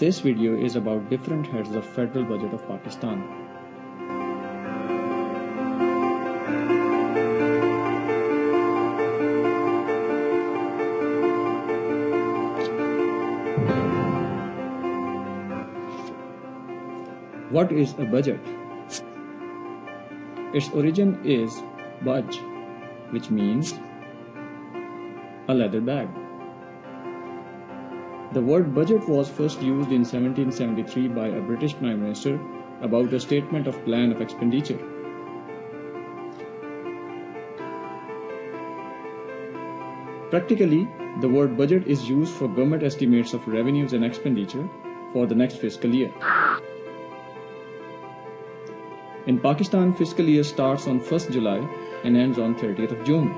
This video is about different heads of federal budget of Pakistan. What is a budget? Its origin is budge, which means a leather bag. The word budget was first used in 1773 by a British Prime Minister about a statement of plan of expenditure. Practically, the word budget is used for government estimates of revenues and expenditure for the next fiscal year. In Pakistan, fiscal year starts on 1st July and ends on 30th of June.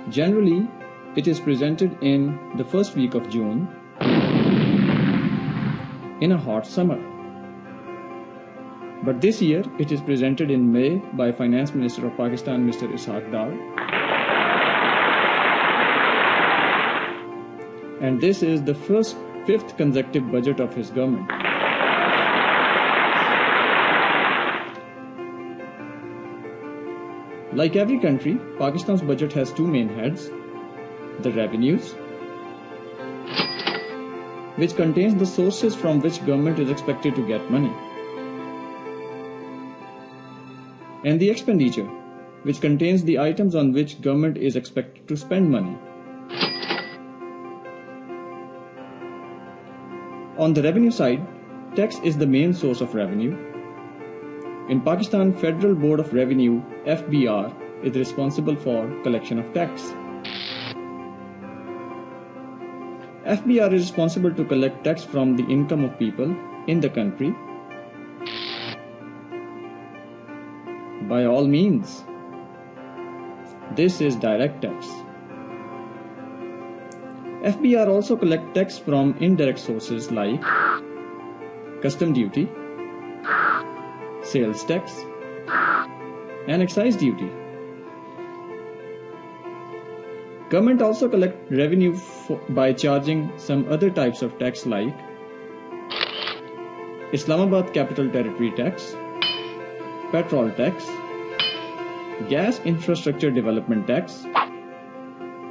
Generally, it is presented in the first week of June in a hot summer. But this year, it is presented in May by Finance Minister of Pakistan, Mr. Ishaq Dar. And this is the fifth consecutive budget of his government. Like every country, Pakistan's budget has two main heads: the revenues, which contains the sources from which government is expected to get money, and the expenditure, which contains the items on which government is expected to spend money. On the revenue side, tax is the main source of revenue. In Pakistan, Federal Board of Revenue (FBR) is responsible for collection of tax. FBR is responsible to collect tax from the income of people in the country. By all means, this is direct tax. FBR also collects tax from indirect sources like custom duty, sales tax, and excise duty. Government also collects revenue by charging some other types of tax like Islamabad Capital Territory Tax, petrol tax, gas infrastructure development tax,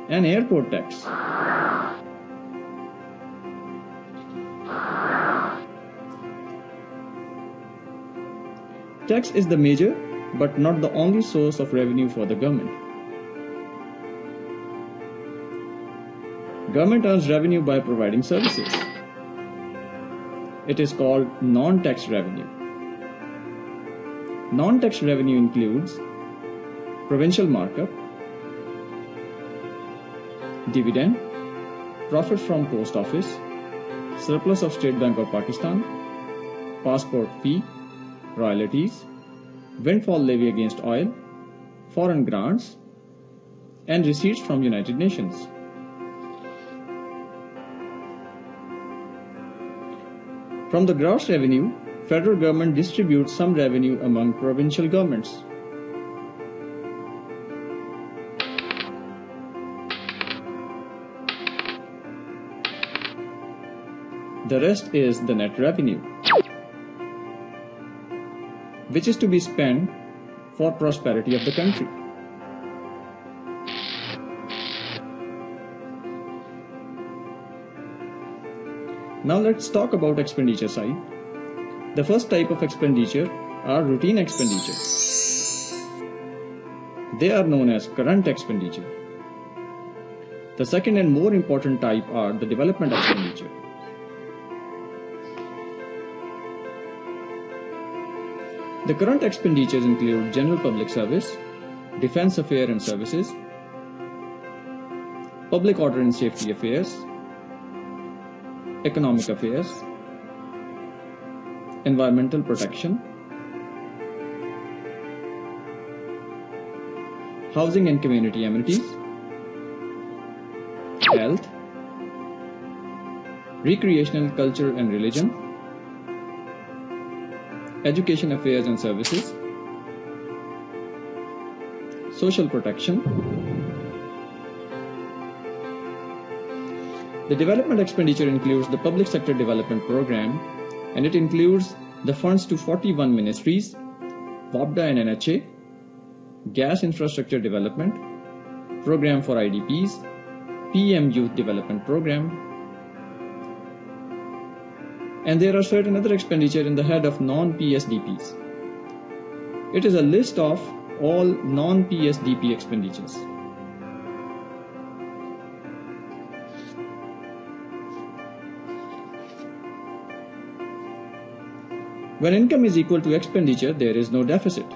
and airport tax. Tax is the major but not the only source of revenue for the government. Government earns revenue by providing services. It is called non-tax revenue. Non-tax revenue includes provincial markup, dividend, profit from post office, surplus of State Bank of Pakistan, passport fee, royalties, windfall levy against oil, foreign grants, and receipts from United Nations. From the gross revenue, federal government distributes some revenue among provincial governments. The rest is the net revenue, which is to be spent for prosperity of the country. Now let's talk about expenditure side. The first type of expenditure are routine expenditure. They are known as current expenditure. The second and more important type are the development expenditure. The current expenditures include general public service, defense affairs and services, public order and safety affairs, economic affairs, environmental protection, housing and community amenities, health, recreational culture and religion, education affairs and services, social protection, The development expenditure includes the public sector development program, and it includes the funds to 41 ministries, WAPDA and NHA, gas infrastructure development, program for IDPs, PM Youth Development Program, and there are certain other expenditure in the head of non-PSDPs. It is a list of all non-PSDP expenditures. When income is equal to expenditure, there is no deficit.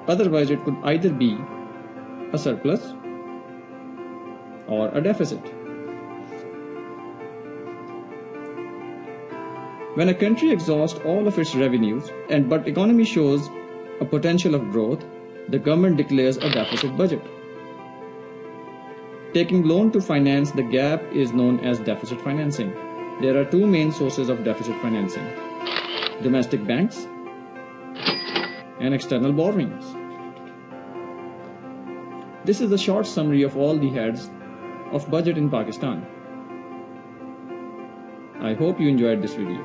Otherwise, it could either be a surplus or a deficit. When a country exhausts all of its revenues but economy shows a potential of growth, the government declares a deficit budget. Taking loan to finance the gap is known as deficit financing. There are two main sources of deficit financing: domestic banks and external borrowings. This is a short summary of all the heads of budget in Pakistan. I hope you enjoyed this video.